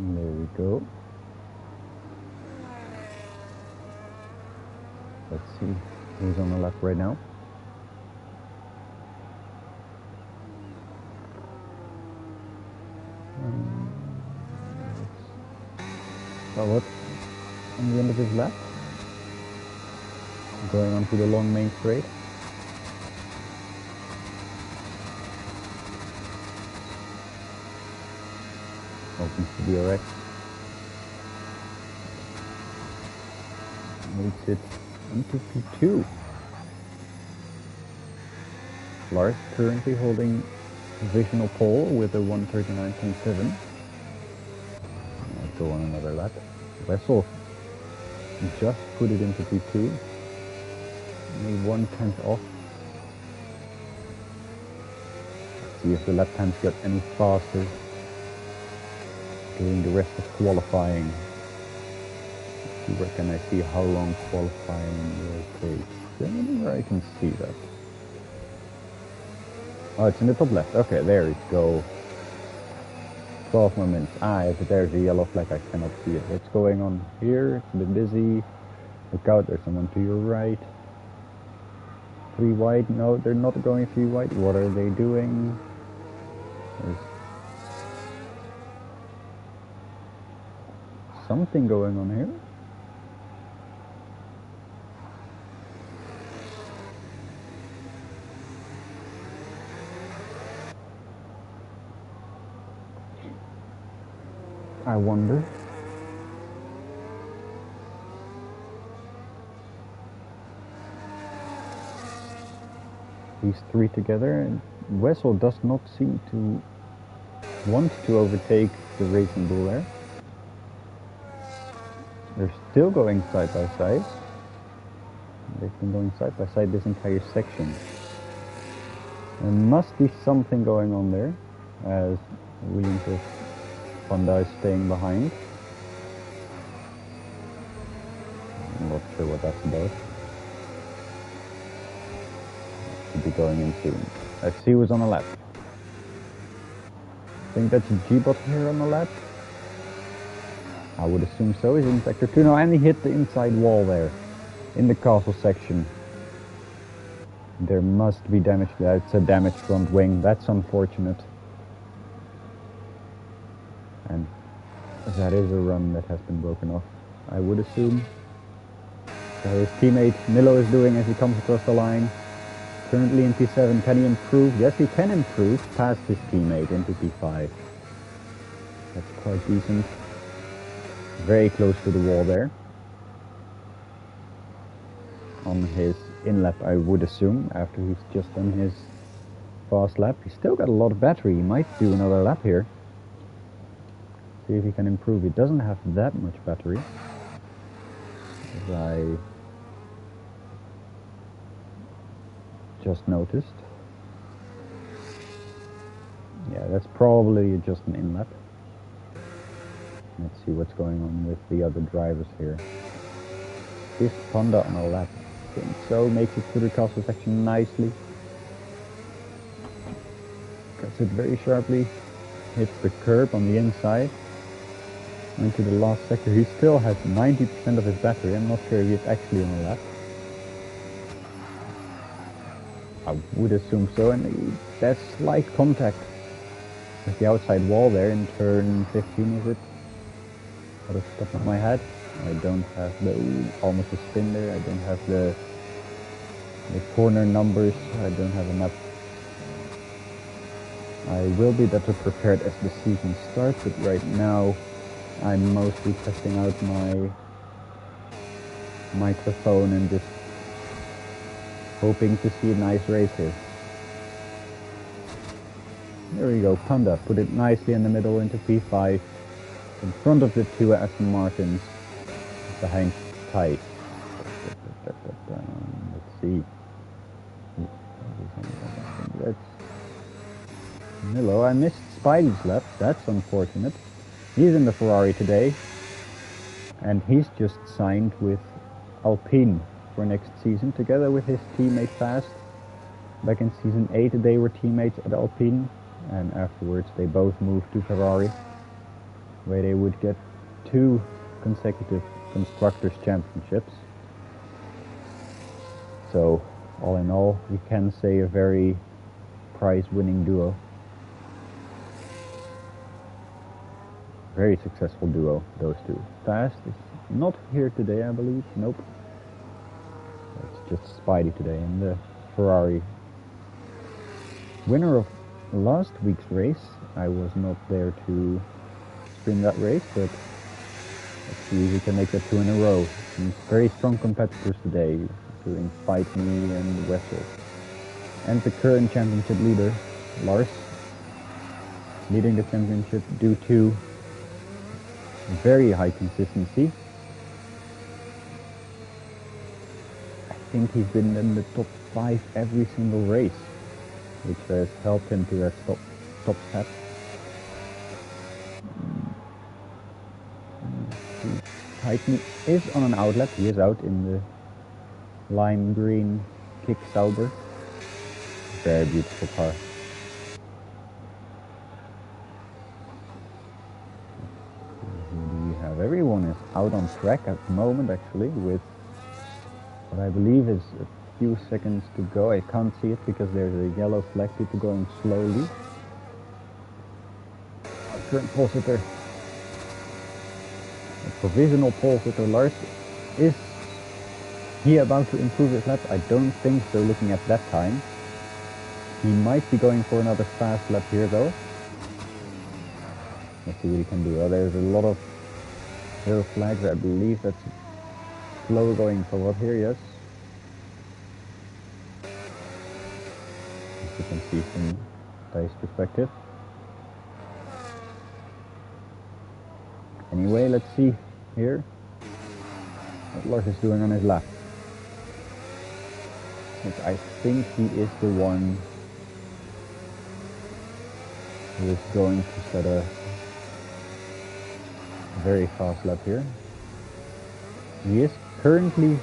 There we go. Let's see who's on the left right now. Charlotte on the end of his lap. Going on to the long main straight. Opens to be alright. Makes it into P2. Lars currently holding provisional pole with a 1:39.7. Let's go on another lap. Wessel just put it into P2. Only 1/10 off. Let's see if the lap times got any faster during the rest of qualifying. Where can I see how long qualifying will take? Anywhere I can see that. Oh, it's in the top left. Okay, there we go. 12 more minutes. If there's a yellow flag, I cannot see it. What's going on here? It's a bit busy. Look out, there's someone to your right. 3 wide. No, they're not going 3 wide. What are they doing? There's something going on here. I wonder. These 3 together, and Wessel does not seem to want to overtake the Racing Bull there. They're still going side by side. They've been going side by side this entire section. There must be something going on there, as Williams' Honda is staying behind. I'm not sure what that's about. Should be going in soon. Let's see who's on the lap. I think that's G-Bot here on the lap. I would assume so. He's in sector 2 now, and he hit the inside wall there in the castle section. There must be damage there. It's a damaged front wing. That's unfortunate. And that is a run that has been broken off, I would assume. So his teammate Milo is doing as he comes across the line. Currently in P7, can he improve? Yes, he can improve past his teammate into P5. That's quite decent. Very close to the wall there. On his in-lap, I would assume, after he's just done his fast lap. He's still got a lot of battery. He might do another lap here. See if he can improve. He doesn't have that much battery, as I just noticed. Yeah, that's probably just an in-lap. Let's see what's going on with the other drivers here. Is Panda on a lap? I think so. Makes it through the castle section nicely. Cuts it very sharply. Hits the curb on the inside. Into the last sector. He still has 90% of his battery. I'm not sure if he's actually on a lap. I would assume so. And that's slight contact with the outside wall there in turn 15, is it? Out of the top of my head. I don't have the almost a spin there. I don't have the corner numbers. I don't have enough. I will be better prepared as the season starts, but right now I'm mostly testing out my microphone and just hoping to see a nice race here. There we go, Panda put it nicely in the middle into P5, in front of the 2 Aston Martins, behind tight. Let's see. That's Milo. I missed Spidey's lap. That's unfortunate. He's in the Ferrari today, and he's just signed with Alpine for next season, together with his teammate Fast. Back in season 8, they were teammates at Alpine, and afterwards they both moved to Ferrari. where they would get 2 consecutive Constructors' Championships. So, all in all, we can say a very prize-winning duo. Very successful duo, those two. Fast is not here today, I believe. Nope. It's just Spidey today in the Ferrari. Winner of last week's race. I was not there to stream that race, but let's see if we can make that 2 in a row. And very strong competitors today, including Fight Me and Wessel. And the current championship leader, Lars, leading the championship due to very high consistency. I think he's been in the top 5 every single race, which has helped him to that top step. Titan is on an outlet. He is out in the lime green Kick Sauber. Very beautiful car. Everyone is out on track at the moment, actually, with what I believe is a few seconds to go. I can't see it because there's a yellow flag, people going slowly. Our current pole sitter, a provisional pole sitter, Lars, is he about to improve his lap? I don't think so, looking at that time. He might be going for another fast lap here, though. Let's see what he can do. Oh, there's a lot of yellow flags. I believe that's slow going forward here, yes. As you can see from Thijs' perspective. Anyway, let's see here what Lars is doing on his lap. I think he is the one who is going to set a very fast lap here. He is currently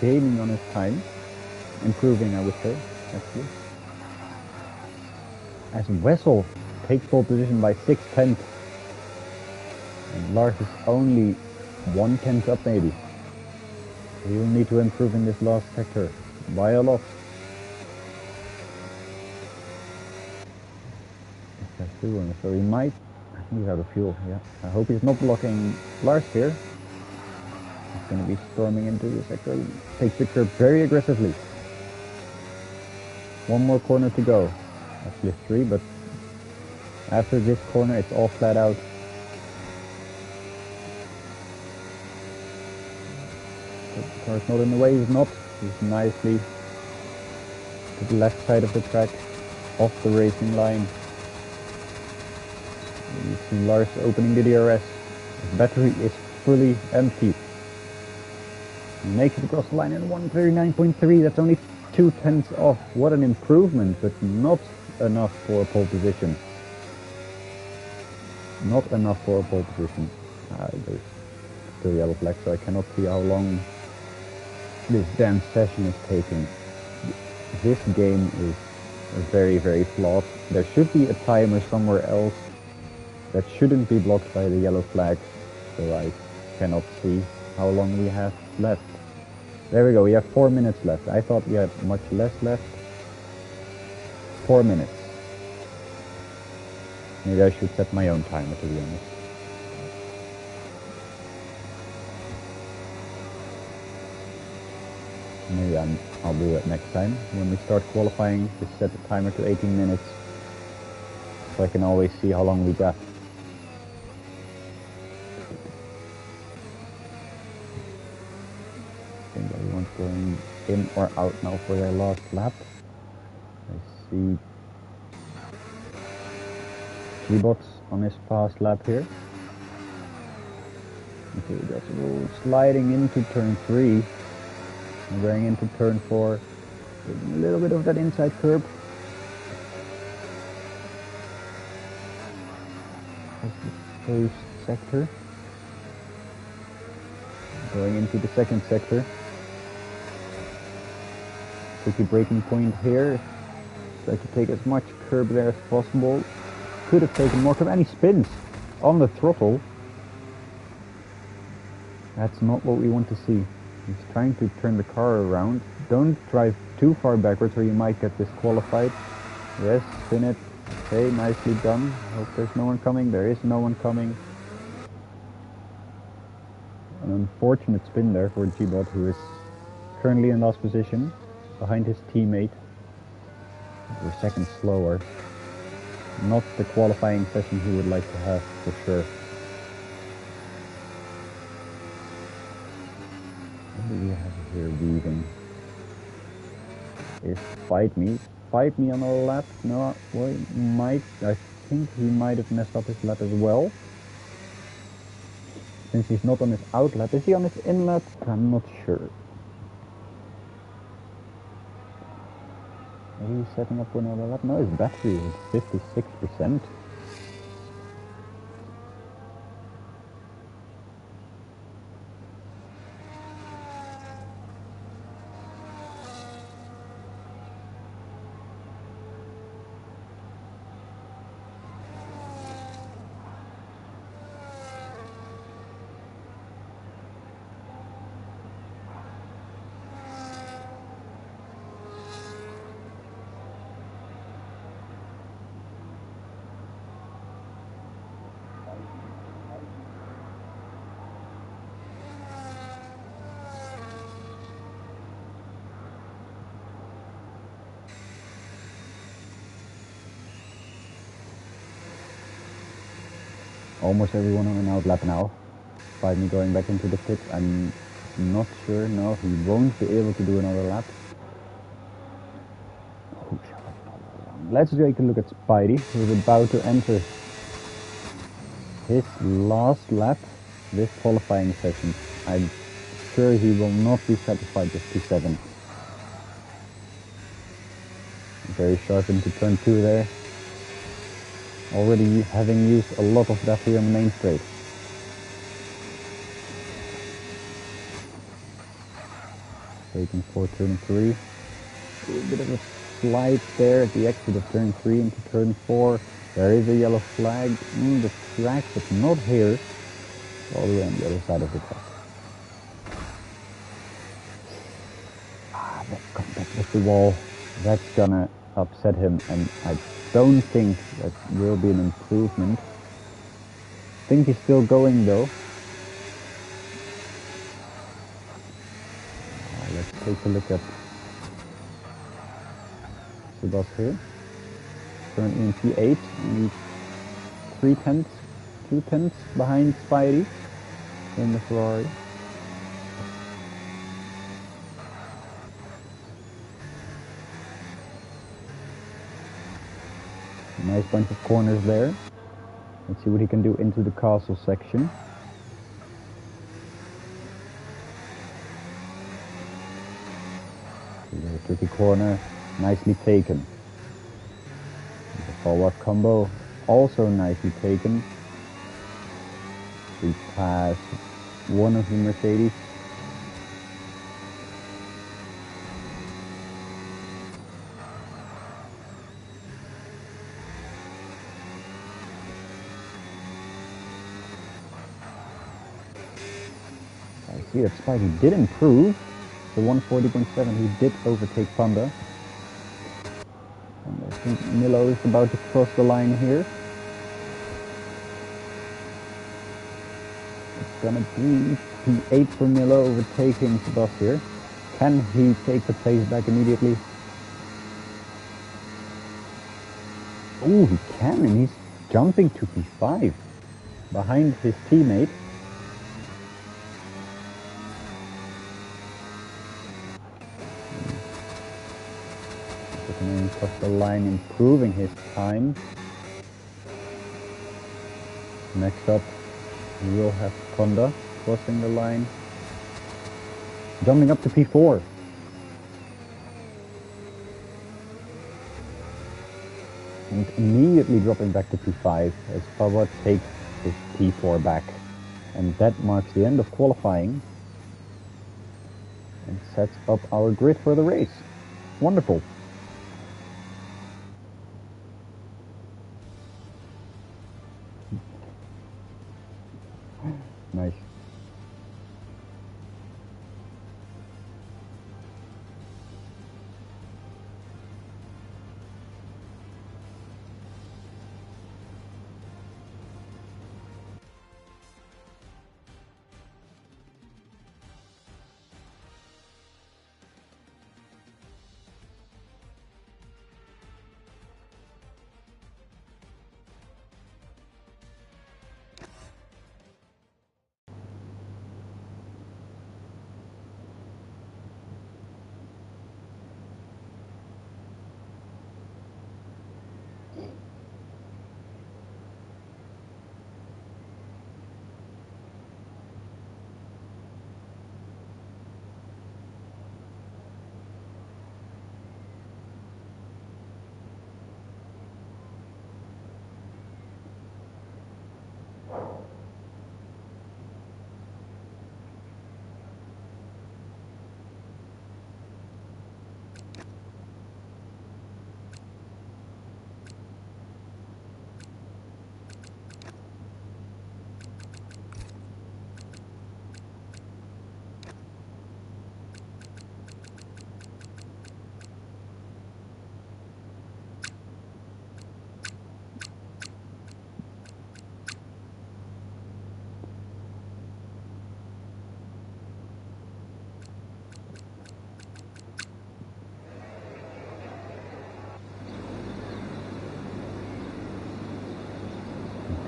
gaining on his time, improving, I would say, actually. As Wessel takes pole position by 6/10, and Lars is only 1/10 up maybe. He will need to improve in this last sector by a lot. So he might. He's out of fuel, yeah. I hope he's not blocking Lars here. He's going to be storming into the sector. Takes the curb very aggressively. 1 more corner to go. Actually 3, but after this corner it's all flat out. But the car's not in the way, he's not. He's nicely to the left side of the track, off the racing line. You see Lars opening the DRS. His battery is fully empty. He makes it across the line in 139.3. That's only 2/10 off. What an improvement, but not enough for a pole position. Not enough for a pole position. There's still yellow flag, so I cannot see how long this damn session is taking. This game is very, very flawed. There should be a timer somewhere else that shouldn't be blocked by the yellow flag, so I cannot see how long we have left. There we go, we have 4 minutes left. I thought we had much less left. 4 minutes. Maybe I should set my own timer, to be honest. Maybe I'll do it next time. When we start qualifying, just set the timer to 18 minutes. So I can always see how long we got. I think everyone's going in or out now for their last lap. I see G-Bots on his fast lap here. Okay, that's sliding into turn 3. And going into turn 4. Taking a little bit of that inside curb. That's the first sector. Going into the second sector. Tricky braking point here. Try to take as much curb there as possible. Could have taken more curb, and he spins. on the throttle. That's not what we want to see. He's trying to turn the car around. Don't drive too far backwards or you might get disqualified. Yes, spin it. Okay, nicely done. Hope there's no one coming. There is no one coming. An unfortunate spin there for G-Bot, who is currently in last position behind his teammate. We're seconds slower. Not the qualifying session he would like to have for sure. What do we have here weaving? Is fight me on a lap? No, well, might. I think he might have messed up his lap as well. Since he's not on his out lap. Is he on his in lap? I'm not sure. Maybe he's setting up for another lap. No, his battery is 56%. Almost everyone on an out lap now. Despite me going back into the pit, I'm not sure. No, he won't be able to do another lap. Let's take a look at Spidey, who's about to enter his last lap this qualifying session. I'm sure he will not be satisfied with P7. Very sharp into turn 2 there. Already having used a lot of battery on the main straight. Taking for turn 3. A bit of a slide there at the exit of turn 3 into turn 4. There is a yellow flag in the track, but not here. All the way on the other side of the track. That contact with the wall. That's gonna upset him, and I don't think that will be an improvement. I think he's still going though. Let's take a look at Sebastian here. Currently in P8, only 2/10 behind Spidey in the Ferrari. Nice bunch of corners there. Let's see what he can do into the castle section. A tricky corner, nicely taken. The forward combo, also nicely taken. We pass one of the Mercedes. See that Spidey did improve. The 140.7, he did overtake Panda. And I think Milo is about to cross the line here. It's gonna be P8 for Milo, overtaking Sebastian. Can he take the pace back immediately? Oh, he can, and he's jumping to P5 behind his teammate. Across the line, improving his time. Next up, we will have Honda crossing the line, jumping up to P4. And immediately dropping back to P5 as Pavard takes his P4 back. And that marks the end of qualifying and sets up our grid for the race. Wonderful.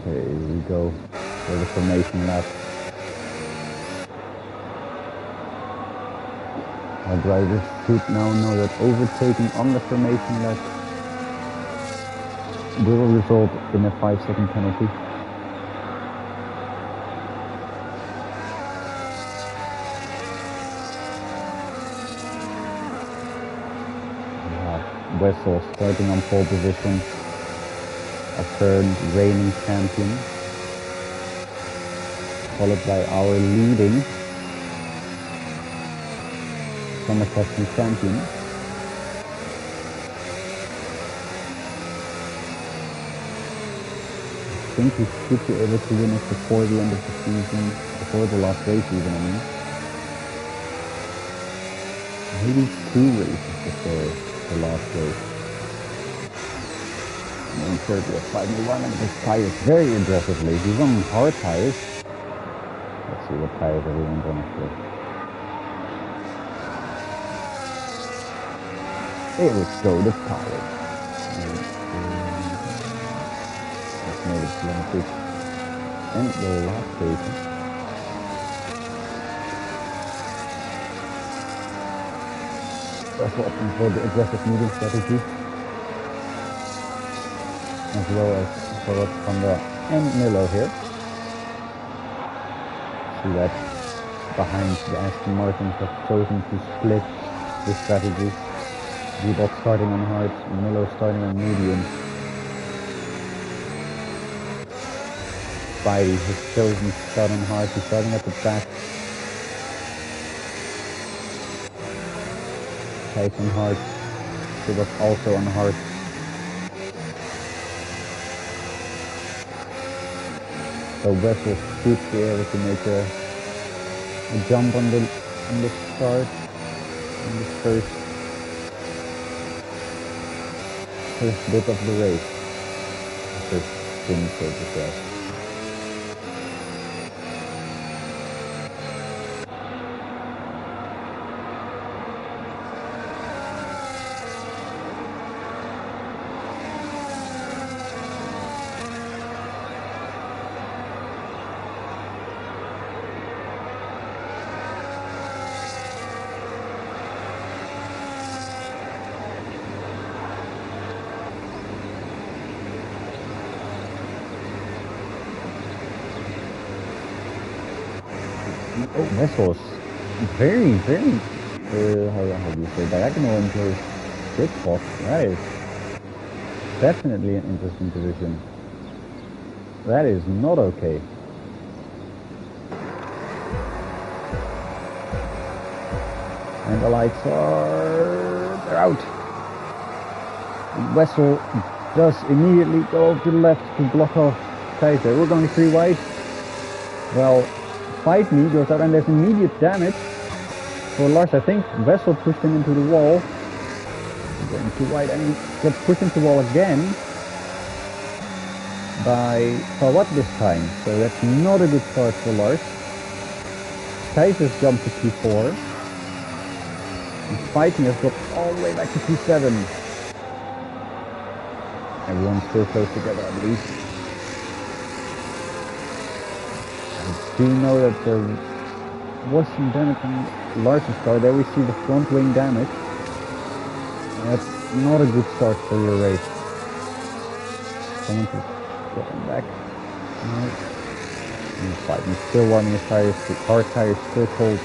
Okay, here we go for the formation lap. Our drivers should now know that overtaking on the formation lap will result in a 5-second penalty. Wessel starting on pole position, a current reigning champion, followed by our leading summer testing champion. I think he should be able to win it before the end of the season, before the last race even, I mean. Maybe 2 races before the last race. And in third we have finally running his tires very aggressively. He's on hard tires. Let's see what tires everyone's on for. Here we go, the tires. Let's make it limited. And the last race. That's opting for the aggressive medium strategy, as well as for Honda and Milo here. See that behind the Aston Martins have chosen to split the strategy. Reebok starting on hard, Milo starting on medium. Spidey has chosen to start on hard, he's starting at the back. On hard, he was also on hard. So Wessel should be able to make a jump on the start, on the first bit of the race, the first spin, so to say. Oh, Vessel's very, how do you say, diagonal into his pit spot. That is definitely an interesting position. That is not okay. And the lights they're out. Wessel does immediately go to the left to block off Kaiser. We're going 3 wide. Well, Fight Me goes out and there's immediate damage for Lars. I think Wessel pushed him into the wall. Going too wide and he gets pushed into the wall again by Fawad this time. So that's not a good start for Lars. Kaiser's jumped to P4. And Fight Me has dropped all the way back to P7. Everyone's still close together, I believe. I do know that there was some damage on Lars' car. There we see the front wing damage. That's not a good start for your race. Someone to get him back. And Fighting still warming his tires. The hard tires still cold.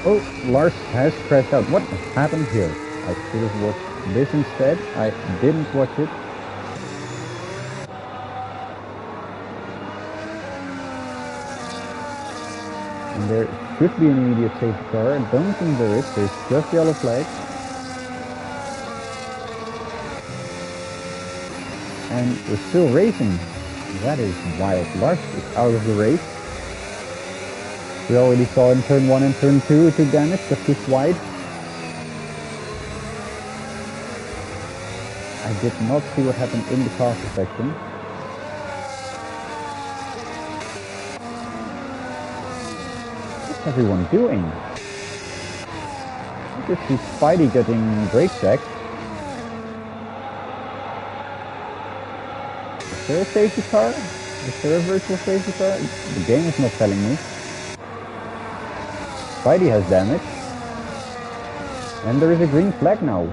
Oh, Lars has crashed out. What happened here? I should have watched this instead. I didn't watch it. And there should be an immediate safety car. I don't think there is. There's just yellow flag. And we're still racing. That is wild. Lars is out of the race. We already saw in turn 1 and turn 2 it took damage, got pushed wide. I did not see what happened in the faster section. What's everyone doing? I just see Spidey getting brake checked. Is there a safety car? Is there a virtual safety car? The game is not telling me. Spidey has damage. And there is a green flag now.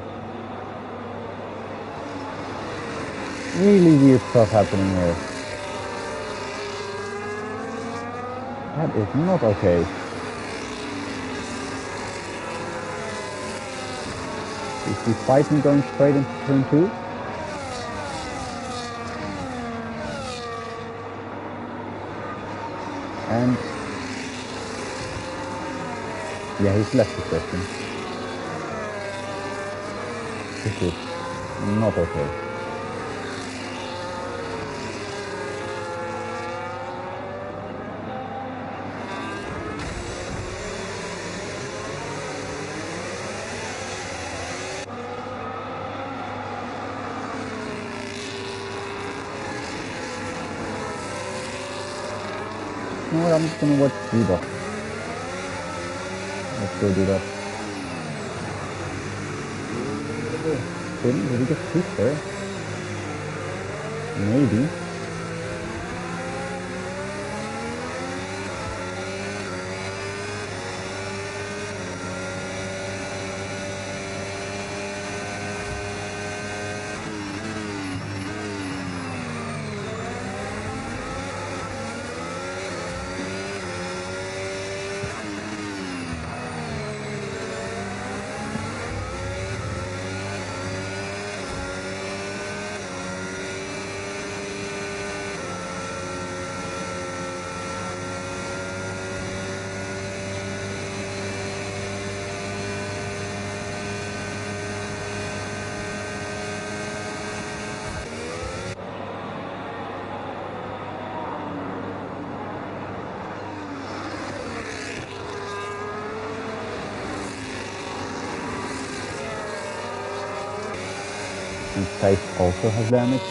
Really weird stuff happening here. That is not okay. Is he fighting going straight into turn 2? And yeah, he's left the session. This is not okay. You know what, I'm just gonna watch G-Box. Let's go do that. Did he get pushed there? Maybe. And Faith also has damage.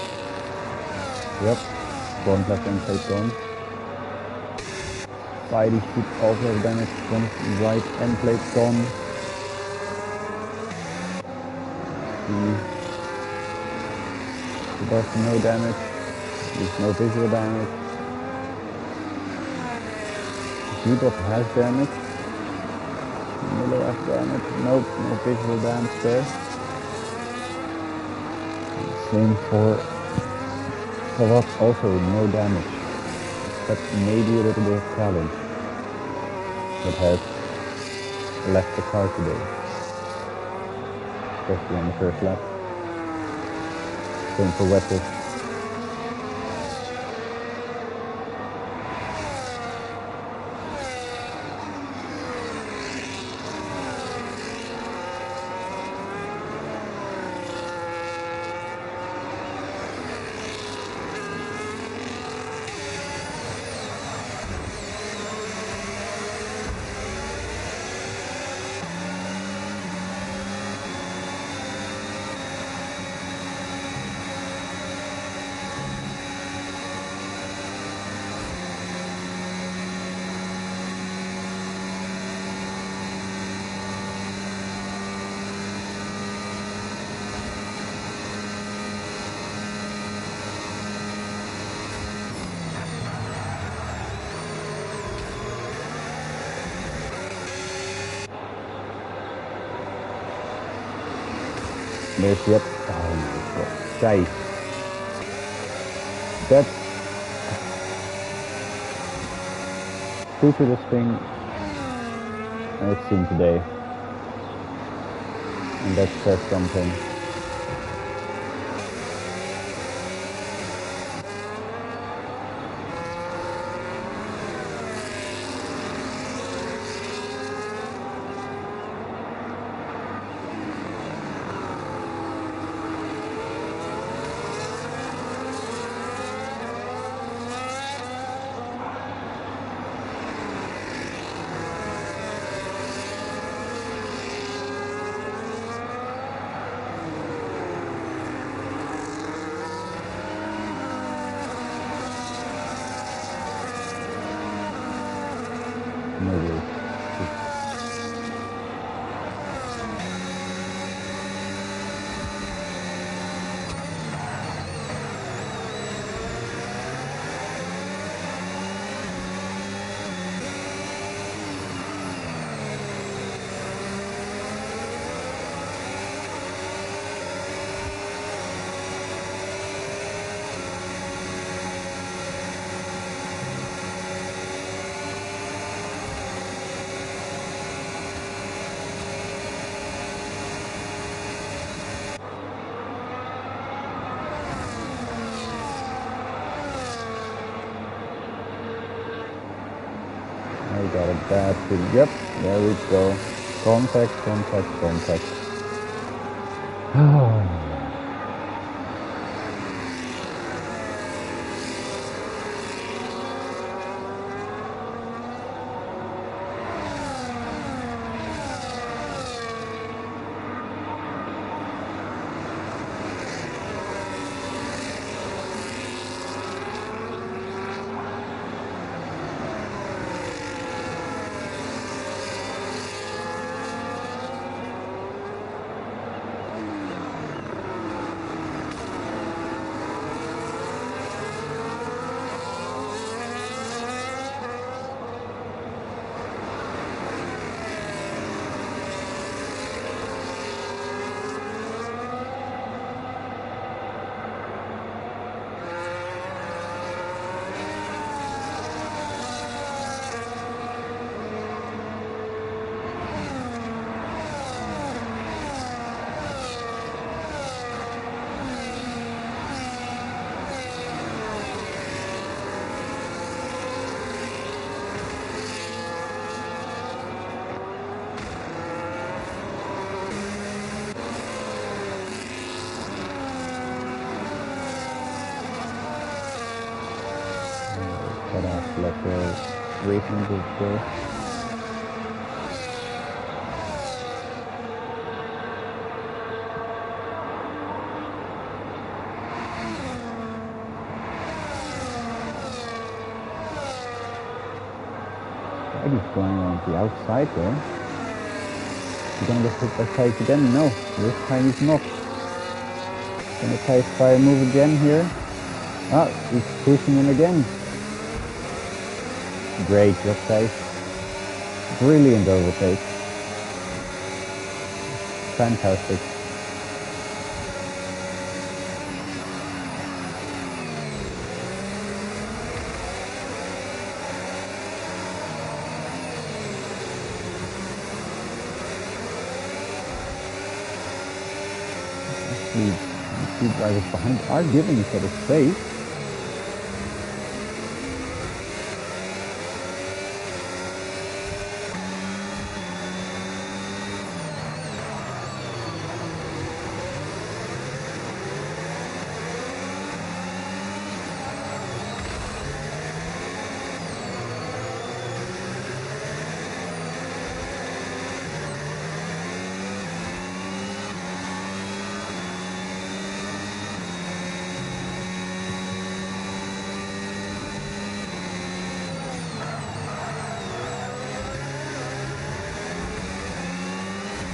Yep. Front left and plate gone. Spidey should also have damage. Front right end plate gone. He does no damage. There's no visual damage. G-Bot has damage. Miller has damage. Nope, no visual damage there. Same for what, also no damage, except maybe a little bit of challenge that has left the car today, especially on the first lap. Same for Vettel. There's yet. Oh my god. Guys. That's stupidest thing I've seen today. And that says something. Maybe. I got a bad feeling. Yep, there we go. Contact, contact, contact. Cut off like a racing group there. He's going around the outside there. He's gonna get hit by Thijs again? No, this time he's not. Gonna Thijs try a move again here. Ah, he's pushing him again. Great job, Thijs. Brilliant overtake. Fantastic. The two drivers behind are giving each other space.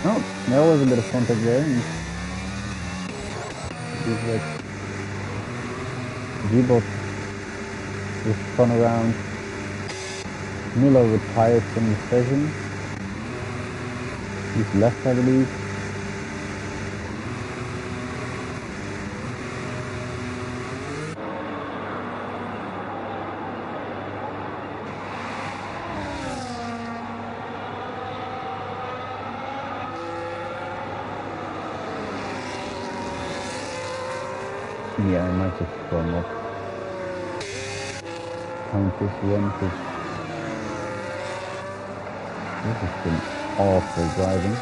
Oh, there was a bit of contact there. G-Bot just spun around. Miller retired from the session. He's left, I believe. Yeah, I might just throw him off. Count this one, because this has been awful driving.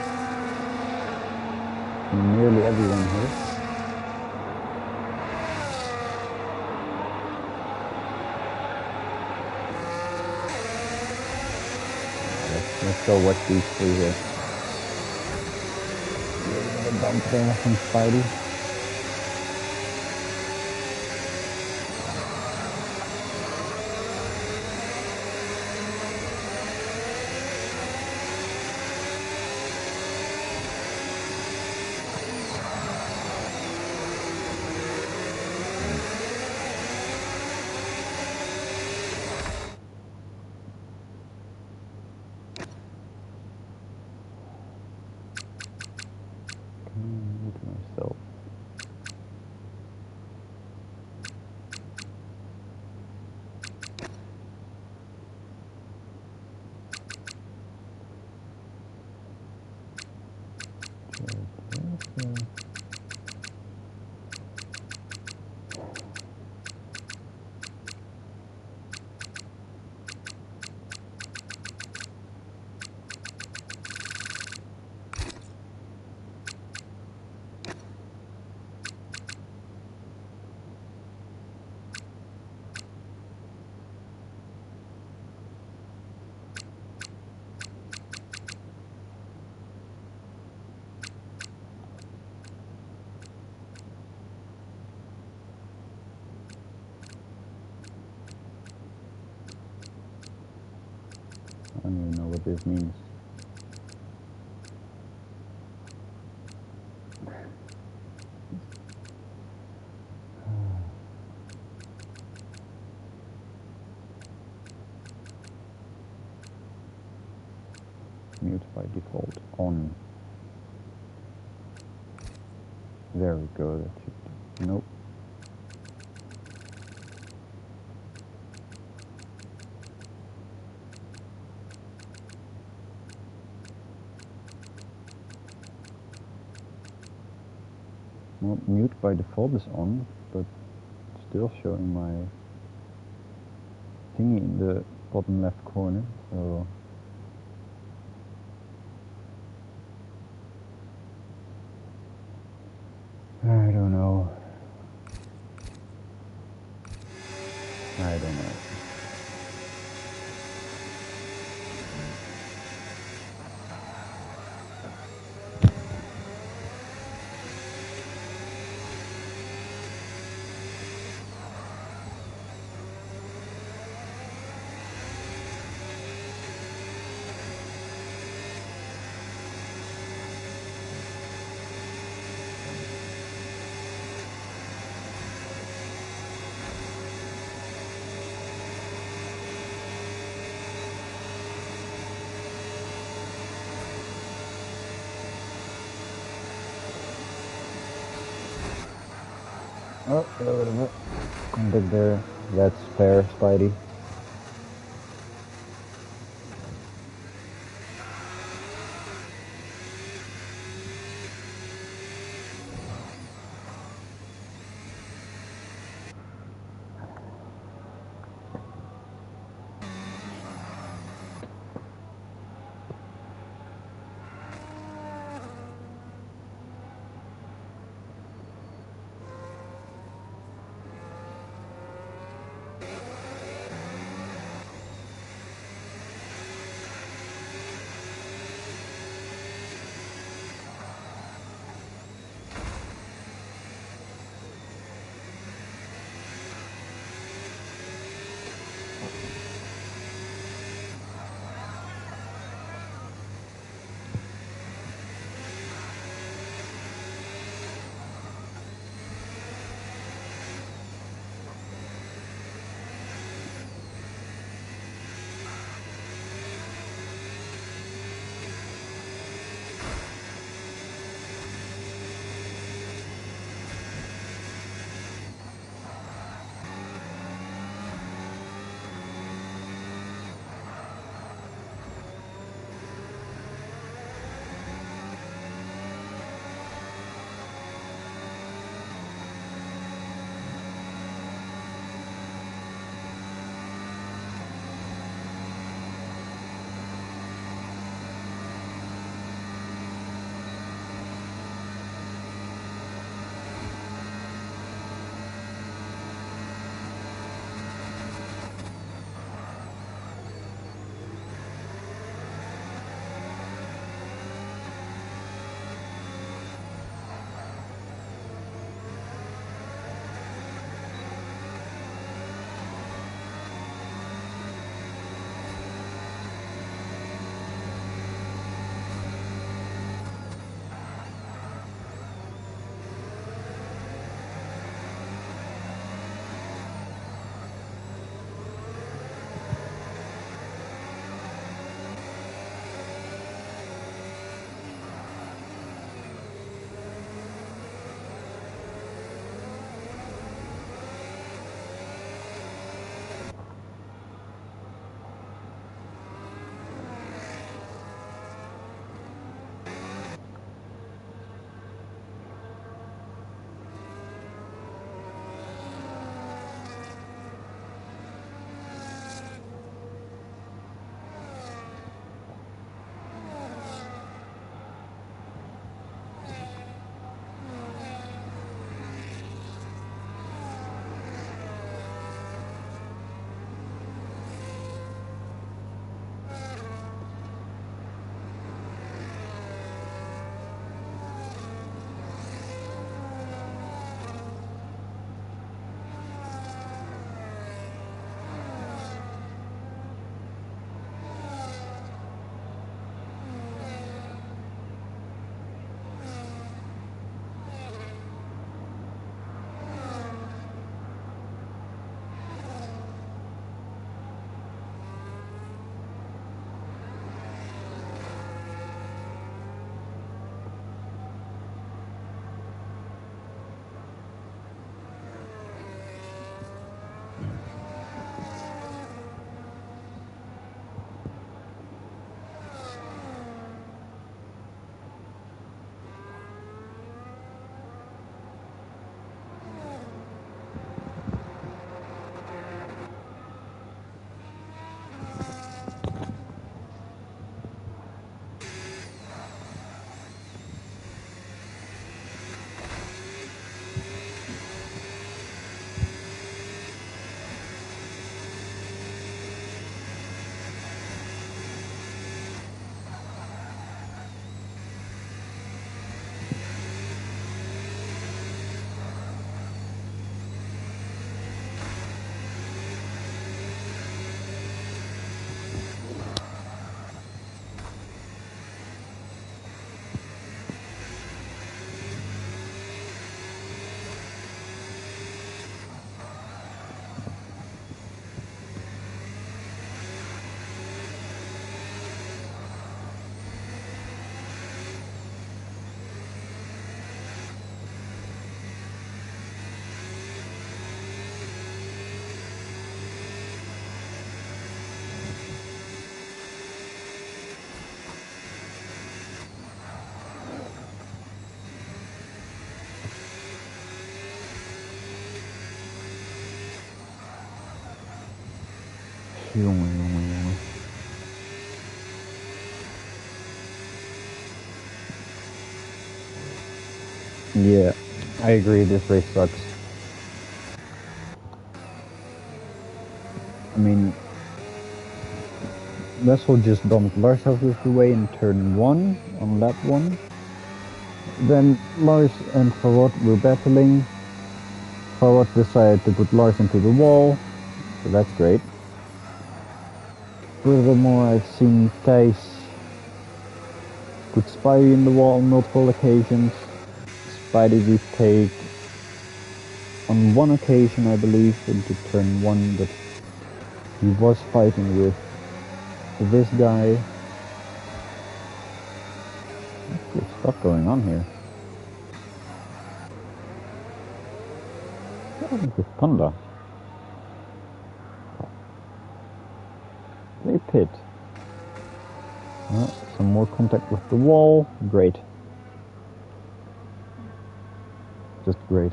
Nearly everyone here. Let's go watch these three here. A bump there from Spidey. Myself. even know what this means. Mute by default on. There we go. That should. Nope. Well, mute by default is on, but still showing my thingy in the bottom left corner. So I don't know. I don't know. Oh, wait a minute. Contact there. That's fair, Spidey. Jongen, jongen, jongen. Yeah, I agree, this race sucks. I mean, Russell just dumped Lars out of the way in turn 1 on lap 1. Then Lars and Farad were battling. Farad decided to put Lars into the wall, so that's great. Furthermore, I've seen Thijs put Spidey in the wall on multiple occasions. Spidey we take on one occasion, I believe, into turn 1, but he was fighting with this guy. There's stuff going on here. What happened with Panda? They pit. Some more contact with the wall. Great. Just great.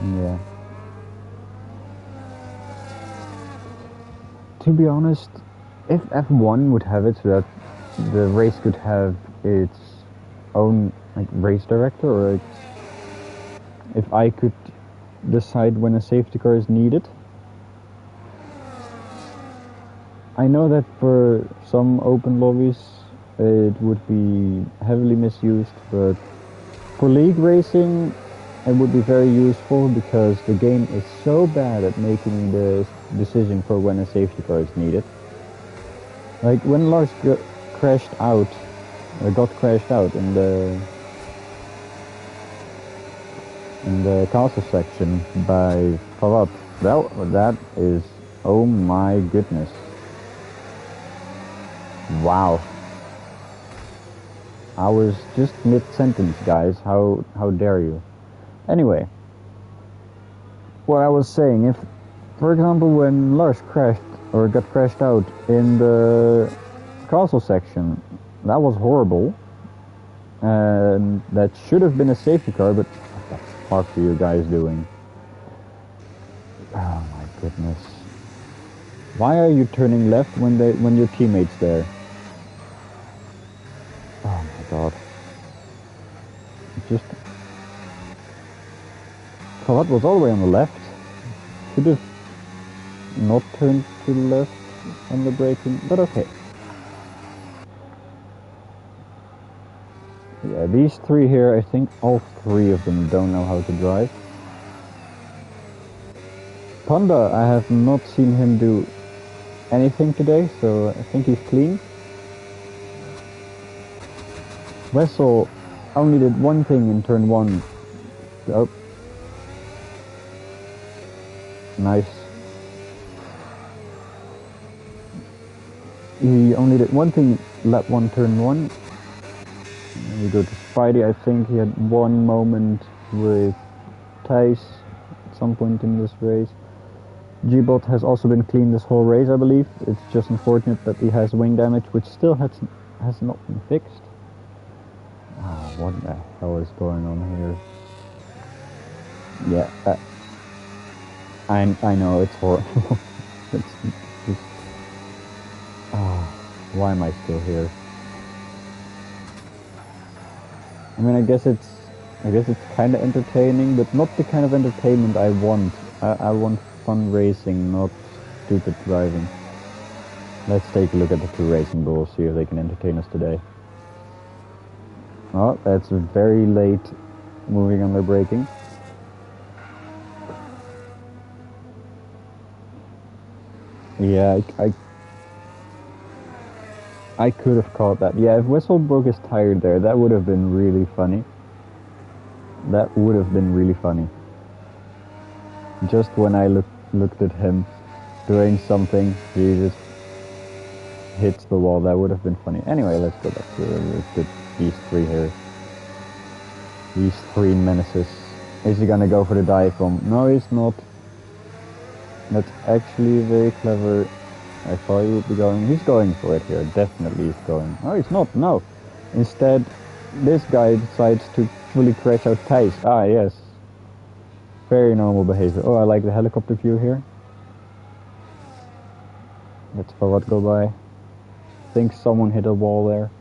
Yeah. To be honest, if F1 would have it so that the race could have its own like race director, or like, if I could decide when a safety car is needed. I know that for some open lobbies it would be heavily misused, but for league racing it would be very useful because the game is so bad at making the decision for when a safety car is needed. Like when Lars got crashed out in the castle section by Farad, that is, oh my goodness. Wow. I was just mid-sentence, guys. How dare you? Anyway, what I was saying, if, for example, when Lars crashed or got crashed out in the castle section, that was horrible, and that should have been a safety car, but what the fuck are you guys doing? Oh my goodness. Why are you turning left when your teammate's there? Oh my god. Just... Farad was all the way on the left. Should have not turned to the left on the braking, but okay. Yeah, these three here, I think all three of them don't know how to drive. Panda, I have not seen him do anything today, so I think he's clean. Wessel only did one thing in turn 1. Oh. Nice. He only did one thing lap 1, turn 1. And we go to Spidey. I think he had one moment with Thijs at some point in this race. G-Bot has also been clean this whole race, I believe. It's just unfortunate that he has wing damage, which still has not been fixed. Oh, what the hell is going on here? Yeah, I know, it's horrible. It's just... why am I still here? I mean, I guess it's kind of entertaining, but not the kind of entertainment I want. I want fun racing, not stupid driving. Let's take a look at the two racing bulls, see if they can entertain us today. Oh, that's very late moving on their braking. Yeah, I could have caught that. Yeah, if Wessel broke his tire there, that would have been really funny. That would have been really funny. Just when I looked at him doing something, he just hits the wall. That would have been funny. Anyway, let's go back to these three here. These three menaces. Is he gonna go for the dive bomb? No, he's not. That's actually very clever. I thought he would be going. He's going for it here. Definitely he's going. Oh, he's not. No. Instead, this guy decides to fully crash out Thijs. Ah, yes. Very normal behavior. Oh, I like the helicopter view here. Let's Farad go by. I think someone hit a wall there.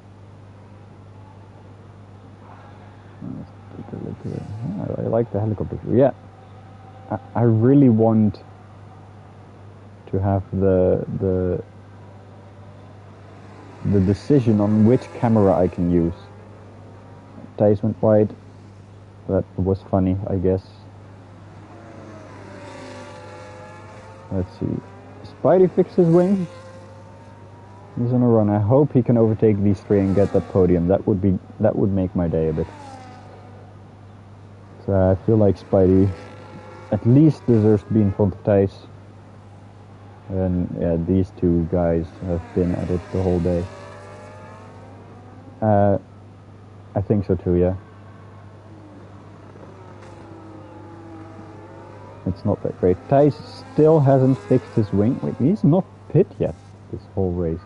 Let's take a look here. Yeah, I like the helicopter view. Yeah. I really want to have the decision on which camera I can use. Thijs went wide. That was funny, I guess. Let's see. Spidey fixed his wing. He's on a run. I hope he can overtake these three and get that podium. That would make my day a bit. So I feel like Spidey at least deserves to be in front of Thijs. And yeah, these two guys have been at it the whole day. I think so too, yeah. It's not that great. Thijs still hasn't fixed his wing. Wait, he's not pit yet this whole race.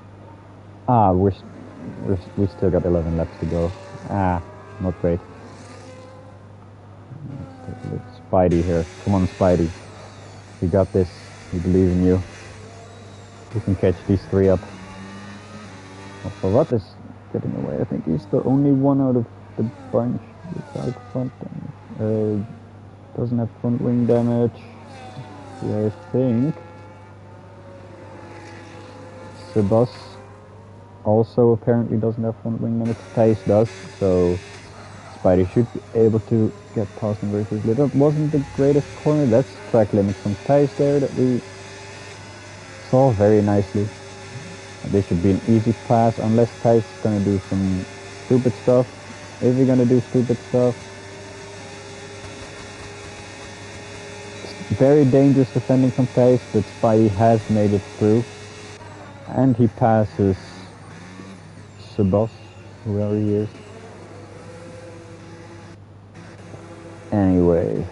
Ah, we still got 11 laps to go. Ah, not great. Let's take a look. Spidey here. Come on, Spidey. You got this. We believe in you. You can catch these three up. Farad is getting away. I think he's the only one out of the bunch without front damage. Doesn't have front wing damage. Yeah, I think. Sebas also apparently doesn't have front wing damage. Thijs does, so Spidey should be able to get past him very quickly. That wasn't the greatest corner. That's track limit from Thijs there that we saw very nicely. This should be an easy pass unless Thijs is gonna do some stupid stuff. Is he gonna do stupid stuff? Very dangerous defending from Thijs, but Spidey has made it through. And he passes Sebas, whoever he is. Anyway.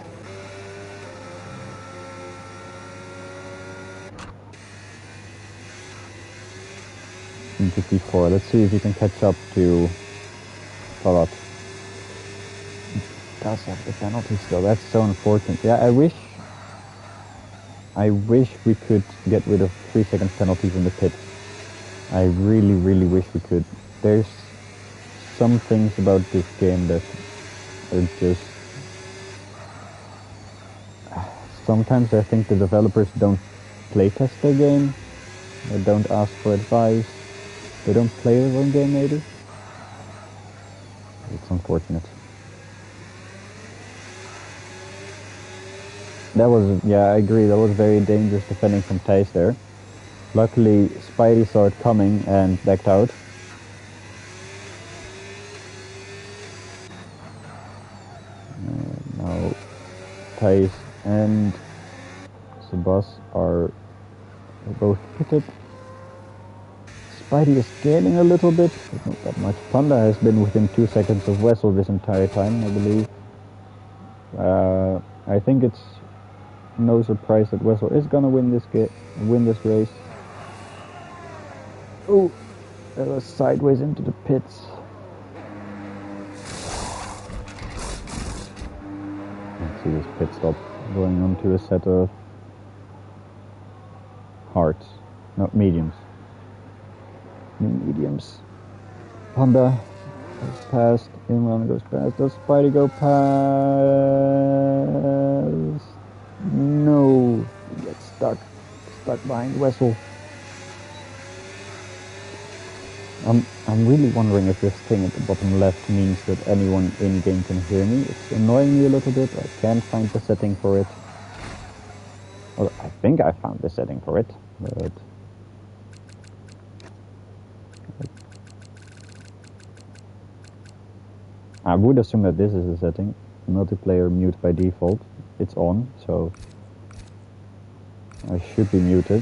In 54. Let's see if he can catch up to Farad. He does have the penalty still. That's so unfortunate. Yeah, I wish we could get rid of 3-second penalties in the pit. I really, really wish we could. There's some things about this game that are just... Sometimes I think the developers don't playtest their game. They don't ask for advice. They don't play their own game, maybe. It's unfortunate. That was, yeah, I agree. That was very dangerous defending from Thijs there. Luckily, Spidey saw it coming and backed out. Now, Thijs and Sebas are both pitted. Spidey is scaling a little bit, but not that much. Panda has been within 2 seconds of Wessel this entire time, I believe. I think it's no surprise that Wessel is gonna win this race. Oh, that was sideways into the pits. Let's see this pit stop going on to a set of hearts, no, mediums. Mediums. Panda goes past, Imran goes past. Does Spidey go past? No, he gets stuck behind Wessel. I'm really wondering if this thing at the bottom left means that anyone in-game can hear me. It's annoying me a little bit. I can't find the setting for it. Well, I think I found the setting for it, but... I would assume that this is the setting. Multiplayer mute by default. It's on, so I should be muted.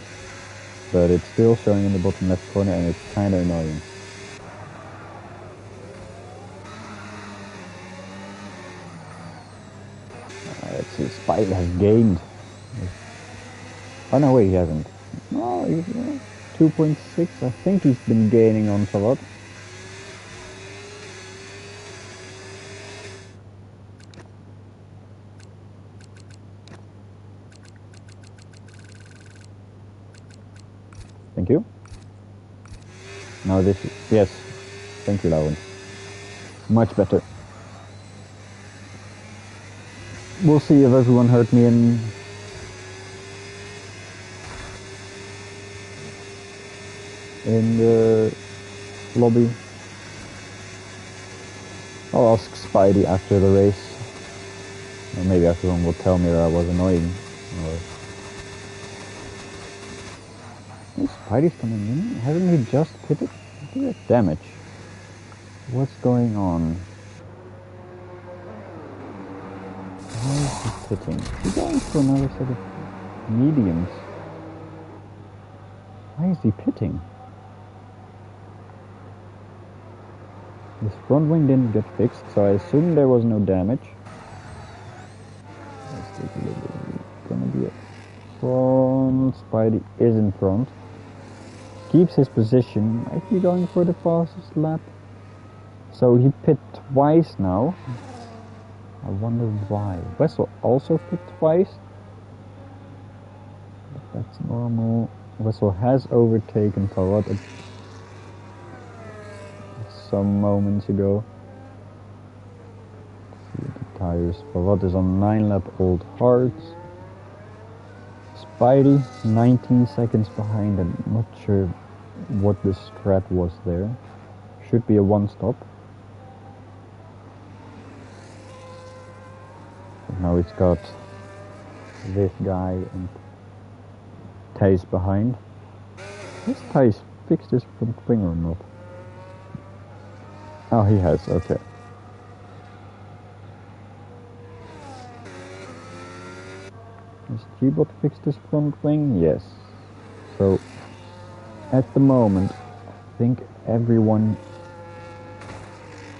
But it's still showing in the bottom left corner and it's kinda annoying. Let's see, Spidey has gained. Oh no, wait, he hasn't. No, he's 2.6. I think he's been gaining on Farad. Thank you. Now this is, yes. Thank you, Lauren. Much better. We'll see if everyone heard me in the lobby. I'll ask Spidey after the race. Or maybe everyone will tell me that I was annoying. Or... Oh, Spidey's coming in? Hasn't he just pitted? Look at that damage. What's going on? Why is he pitting? Is he going for another set of mediums? Why is he pitting? His front wing didn't get fixed, so I assume there was no damage. Let's take a look. It's gonna be a front. Spidey is in front. Keeps his position. Might be going for the fastest lap. So he pit twice now. I wonder why. Wessel also pit twice. But that's normal. Wessel has overtaken Farad some moments ago. Let's see the tires. Farad is on 9 lap old hards. Spidey 19 seconds behind. I'm not sure what the strat was there. Should be a one stop. Now it's got this guy and Thijs behind. Has Thijs fixed his front wing or not? Oh, he has, okay. Has G-Bot fixed his front wing? Yes. So, at the moment, I think everyone,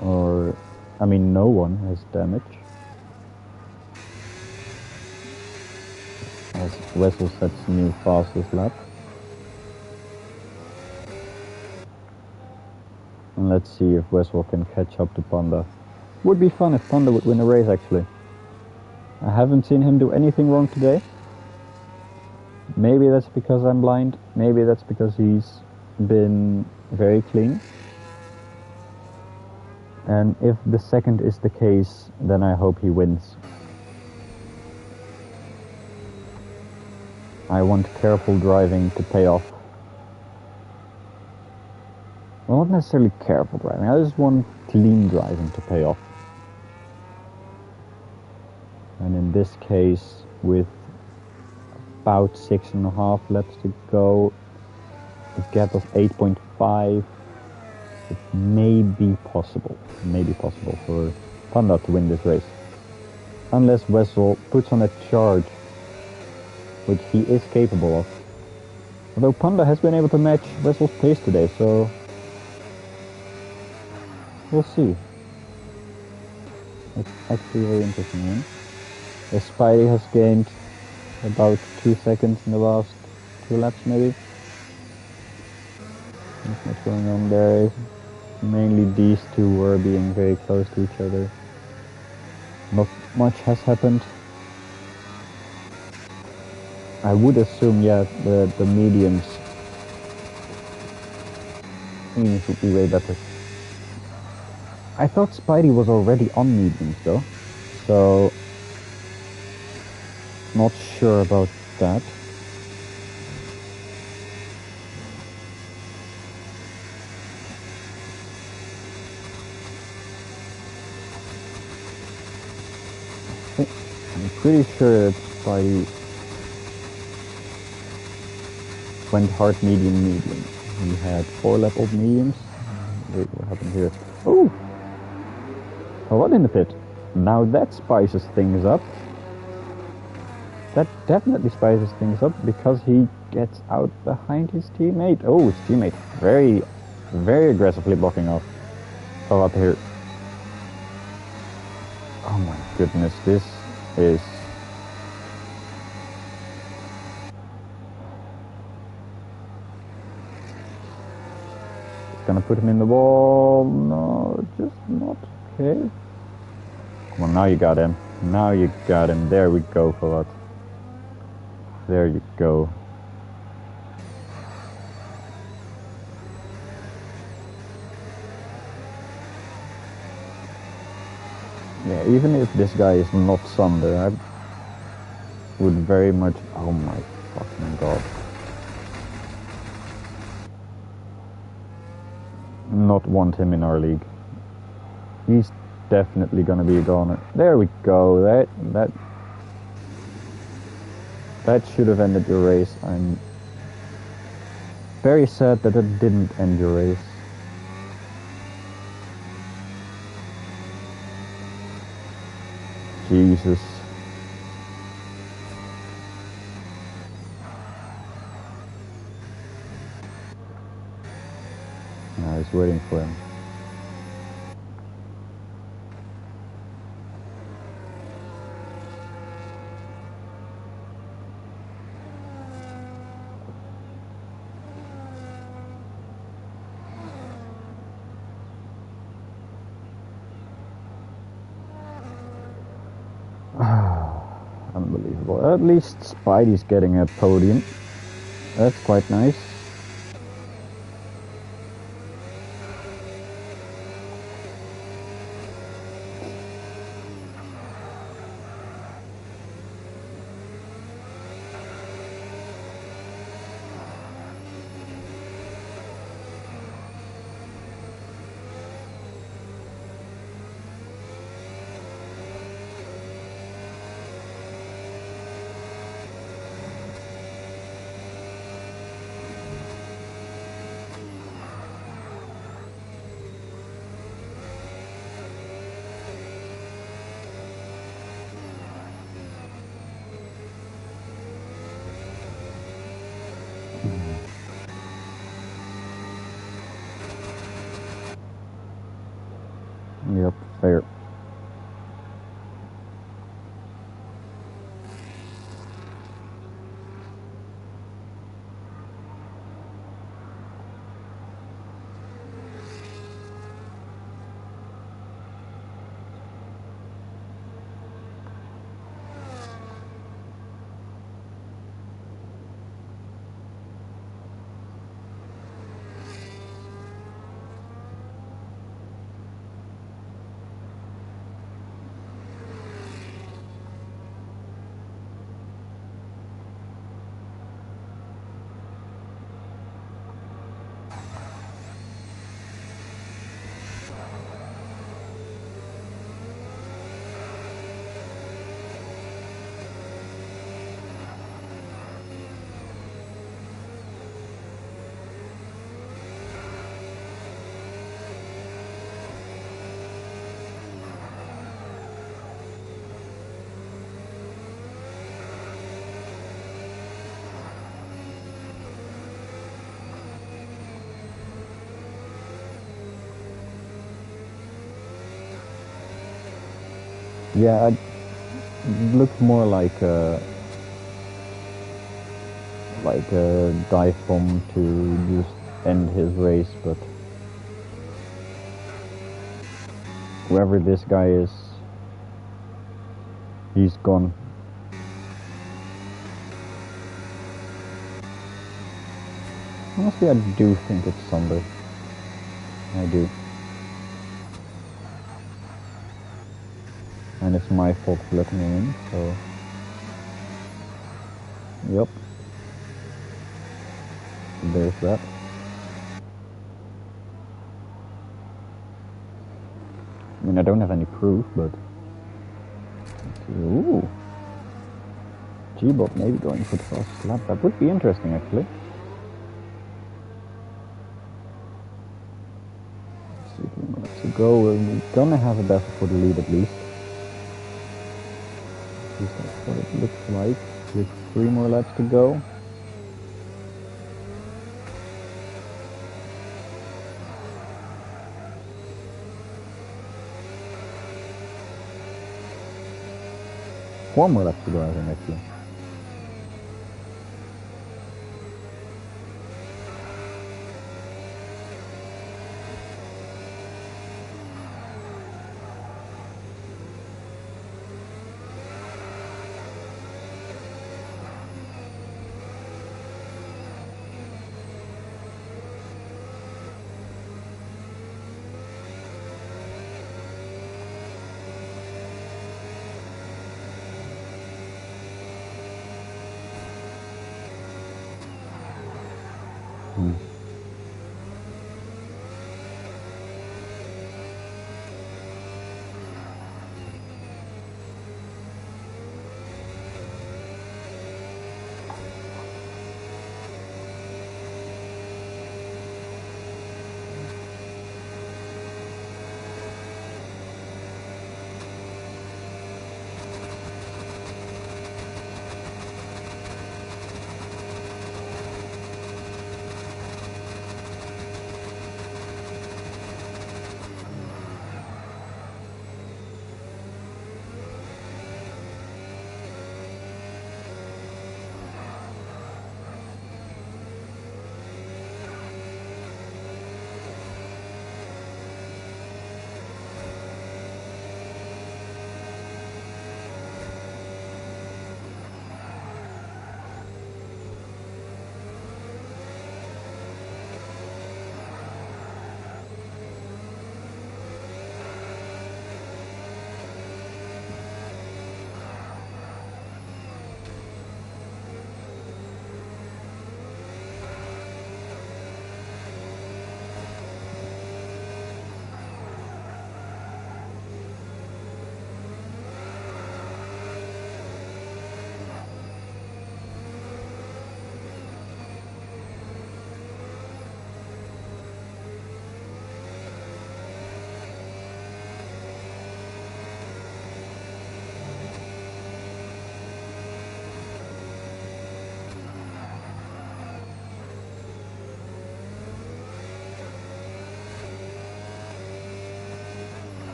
or, I mean no one has damage. As Wessel sets new fastest lap. And let's see if Wessel can catch up to Panda. Would be fun if Panda would win a race, actually. I haven't seen him do anything wrong today. Maybe that's because I'm blind. Maybe that's because he's been very clean. And if the second is the case, then I hope he wins. I want careful driving to pay off. Well, not necessarily careful driving, I just want clean driving to pay off. And in this case, with about 6.5 laps to go, a gap of 8.5, it may be possible for Panda to win this race. Unless Wessel puts on a charge, which he is capable of. Although Panda has been able to match Wessel's pace today, so we'll see. It's actually a very interesting one. The Spidey has gained about 2 seconds in the last 2 laps maybe. That's what's going on there. Mainly these two were being very close to each other. Not much has happened. I would assume, yeah, the mediums would be way better. I thought Spidey was already on mediums though, so not sure about that. I'm pretty sure that Spidey went hard medium. He had 4 lap old mediums. Wait, what happened here? Oh! What in the pit? Now that spices things up. That definitely spices things up because he gets out behind his teammate. Oh, his teammate very, very aggressively blocking off. Oh, up here. Oh my goodness, this is gonna put him in the wall. No, just not. Okay. Come on, now you got him. Now you got him. There we go, for that. There you go. Yeah, even if this guy is not Sunder, I would very much... Oh my fucking god. Not want him in our league. He's definitely gonna be a goner. There we go. That should have ended your race. I'm very sad that it didn't end your race. Jesus. I was waiting for him. Unbelievable. At least Spidey's getting a podium. That's quite nice. Yep, fair. Yeah, it looked more like a dive bomb to just end his race, but whoever this guy is, he's gone. Honestly, I do think it's Sunday. I do. And it's my fault for letting him in, so... Yep. There's that. I mean, I don't have any proof, but... Ooh! G-Bot maybe going for the fastest lap. That would be interesting, actually. Let's see, 3 more laps to go. We're gonna have a battle for the lead at least. At least that's what it looks like. With 3 more laps to go. Four more laps to go, I think, actually.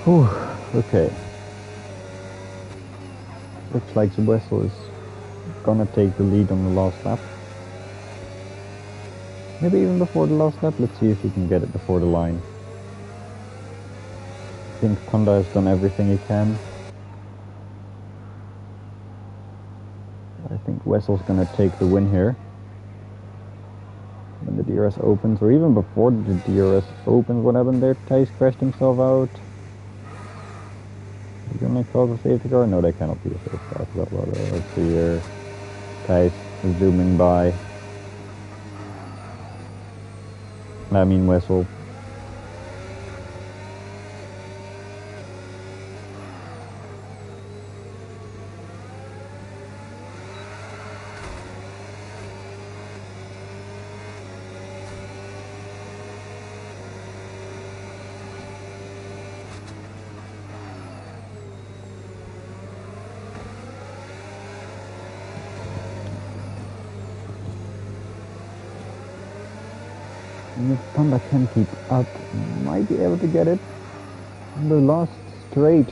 Whew, okay. Looks like the vessel is gonna take the lead on the last lap. Maybe even before the last lap. Let's see if he can get it before the line. I think Panda has done everything he can. I think Wessel's gonna take the win here. When the DRS opens, or even before the DRS opens, what happened there? Thijs crashed himself out. Are gonna cause a safety car? No, they cannot be a safety car. I forgot about that. Let's see here. Thijs zooming by. I mean Wessel. And if Panda can keep up, might be able to get it on the last straight.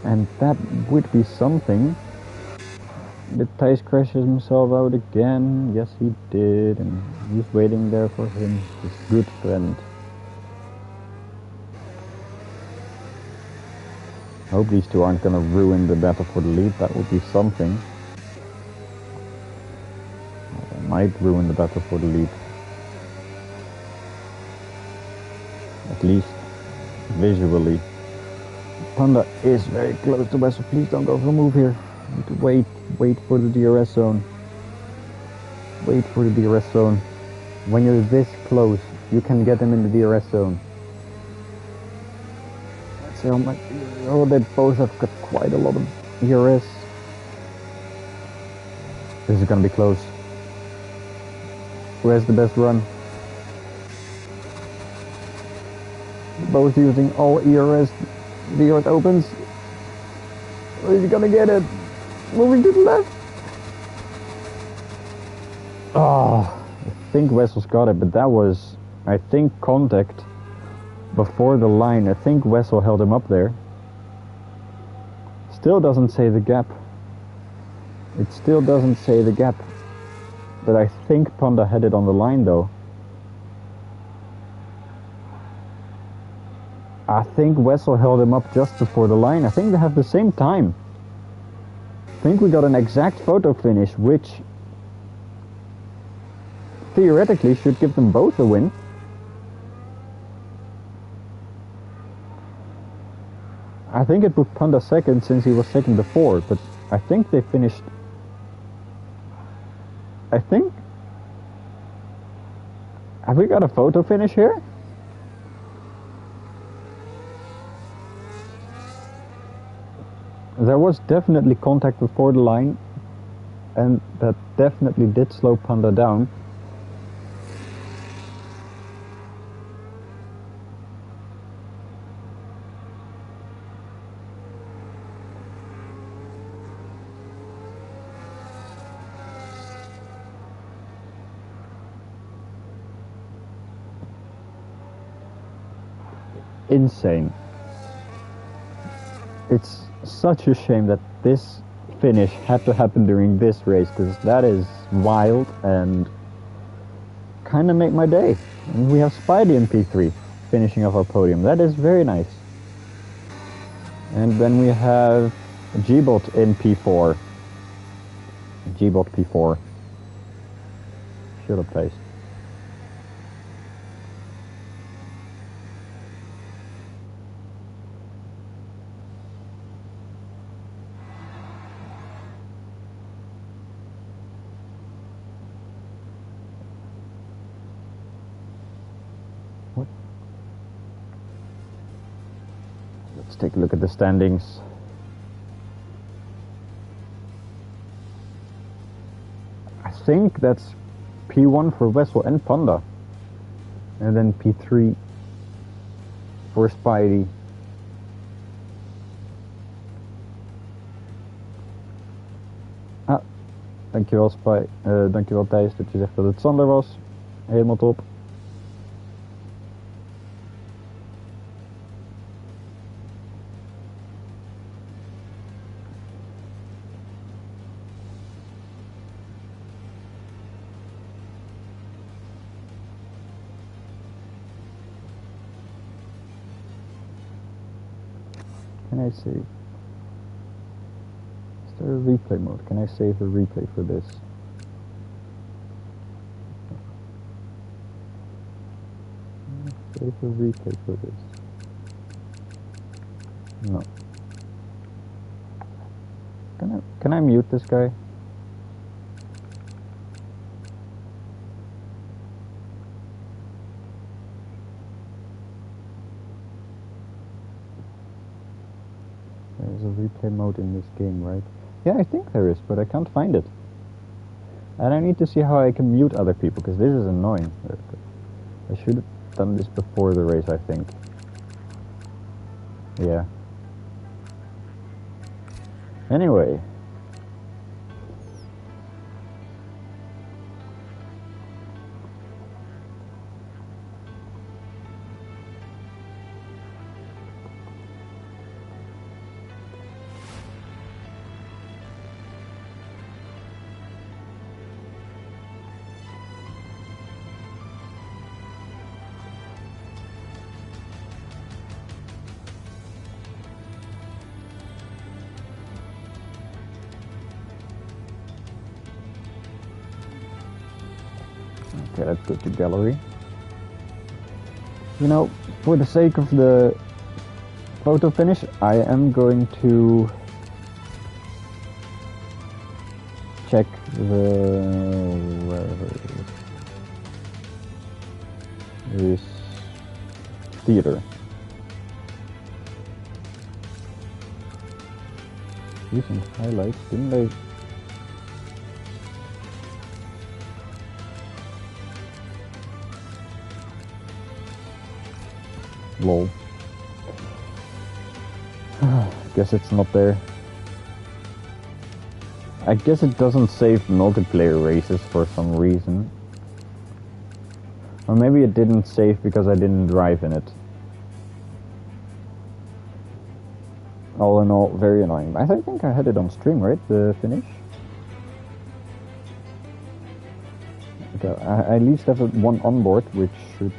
And that would be something. Did Thijs crash himself out again? Yes, he did. And he's waiting there for him, his good friend. I hope these two aren't gonna ruin the battle for the lead. That would be something. They might ruin the battle for the lead. At least visually. Panda is very close to Wessel. Please don't go for a move here. Need to wait for the DRS zone. Wait for the DRS zone. When you're this close, you can get them in the DRS zone. Let's see how much. Oh, they both have got quite a lot of DRS. This is gonna be close. Who has the best run? Both using all ERS. DRS opens. Is he gonna get it? Moving to the left. Oh, I think Wessel's got it, but that was, I think, contact before the line. I think Wessel held him up there. Still doesn't say the gap. It still doesn't say the gap. But I think Panda had it on the line though. I think Wessel held him up just before the line. I think they have the same time. I think we got an exact photo finish, which theoretically should give them both a win. I think it put Panda second since he was second before, but I think they finished... I think... Have we got a photo finish here? There was definitely contact before the line, and that definitely did slow Panda down. Insane. It's such a shame that this finish had to happen during this race, because that is wild and kind of made my day. And we have Spidey in P3 finishing off our podium. That is very nice. And then we have G-Bot in P4. G-Bot P4. Should have placed. Let's take a look at the standings. I think that's P1 for Wessel and Panda. And then P3 for Spidey. Ah, dankjewel dankjewel Thijs dat je zegt dat het Sander was. Helemaal top. can I save? Is there a replay mode? Can I save a replay for this? Save a replay for this. No. Can I mute this guy? There's a replay mode in this game, right? Yeah, I think there is, but I can't find it. And I need to see how I can mute other people, because this is annoying. I should have done this before the race, I think. Yeah. Anyway. Okay, let's go to gallery. You know, for the sake of the photo finish, I am going to check this theater. Recent highlights, didn't they? Lol. Guess it's not there. I guess it doesn't save multiplayer races for some reason. Or maybe it didn't save because I didn't drive in it. All in all, very annoying. I think I had it on stream, right? The finish? Okay, I at least have one onboard, which should...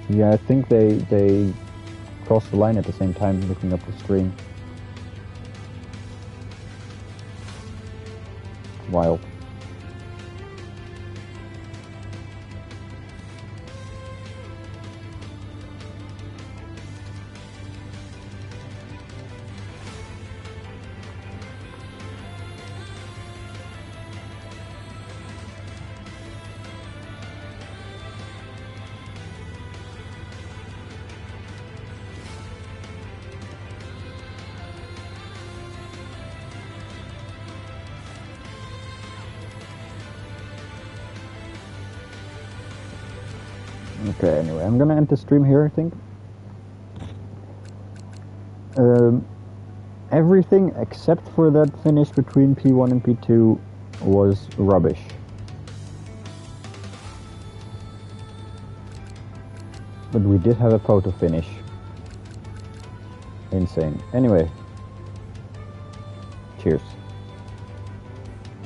Yeah, I think they crossed the line at the same time, looking up the screen. Wild. Okay, anyway, I'm gonna end the stream here, I think. Everything except for that finish between P1 and P2 was rubbish. But we did have a photo finish. Insane. Anyway. Cheers.